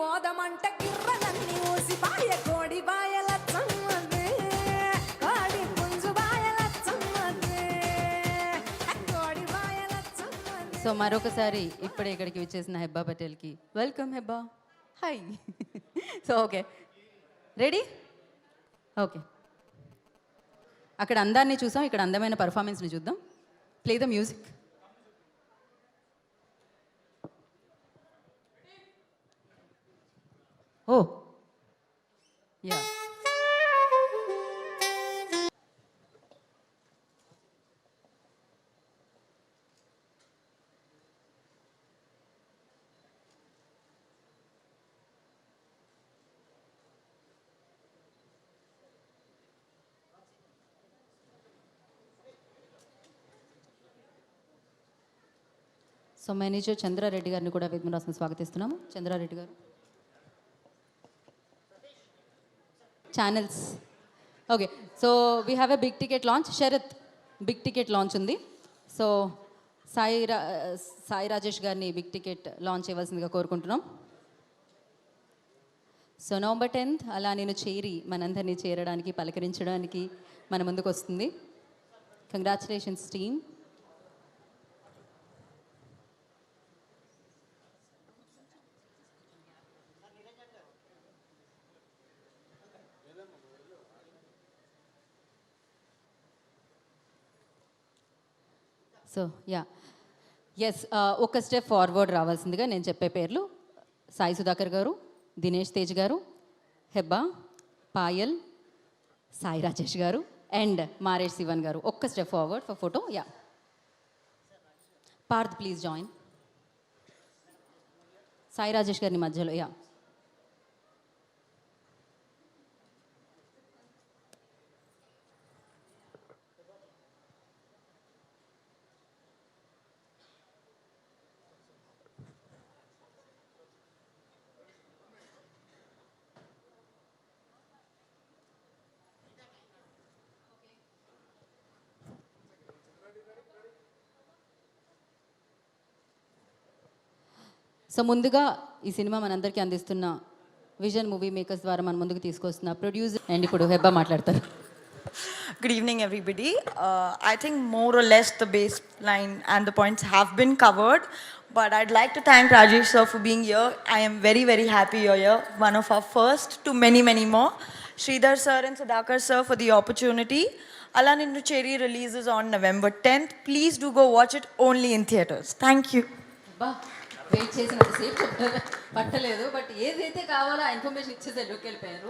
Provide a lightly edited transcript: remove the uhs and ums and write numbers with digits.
పోదమంట గిర్రనన్ని ఊసిపాయ కోడి బాయల చమ్మదే కోడి పుంజు బాయల చమ్మదే కోడి బాయల చమ్మదే. సో మరొకసారి ఇప్పుడే ఇక్కడికి విచ్చేసిన హెబ్బా పటేల్కి welcome Hebah. Hi. So okay, ready? Okay, అక్కడ అందాన్ని చూసాం, ఇక్కడ అందమైన పర్ఫార్మెన్స్ని చూద్దాం. Play the music. Oh yeah, so manager Chandrareddy గారిని కూడా వేదికను స్వాగతిస్తున్నాము. Chandrareddy garu, channels. Okay, so we have a big ticket launch. Sarath, big ticket launch ఉంది. సో సాయి రాజేష్ గారిని బిగ్ టికెట్ లాంచ్ చేయవలసిందిగా కోరుకుంటున్నాం. సో November 10th అలా నేను చేరి మనందరినీ చేరడానికి, పలకరించడానికి మన ముందుకు వస్తుంది. Congratulations team. So yeah, yes, ఒక స్టెప్ ఫార్వర్డ్ రావాల్సిందిగా నేను చెప్పే పేర్లు: సాయి సుధాకర్ గారు, దినేష్ తేజ్ గారు, హెబ్బా, పాయల్, సాయి రాజేష్ గారు అండ్ మారేష్ శివన్ గారు. ఒక్క step forward for photo. Yeah, Parth please join. Sai Rajesh గారిని మధ్యలో. యా, సో ముందుగా ఈ సినిమా మనందరికీ అందిస్తున్న విజన్ మూవీ మేకర్స్ ద్వారా మన ముందుకు తీసుకొస్తున్న ప్రొడ్యూసర్ అండ్ ఇప్పుడు హెబ్బా మాట్లాడతారు. Good evening, everybody. I think more or less the baseline and the points have been covered, but I'd like to thank Rajesh sir for being here. I am very, very happy you're here. One of our first to many, many more. Sridhar sir and Sudhakar sir for the opportunity. Ala Ninnu Cheri releases on November 10th. Please do go watch it only in theatres. Thank you. బా, wait చేసినంతసేపు పట్టలేదు, but ఏదైతే కావాలో ఆ information ఇచ్చేసి వెళ్ళిపోయారు.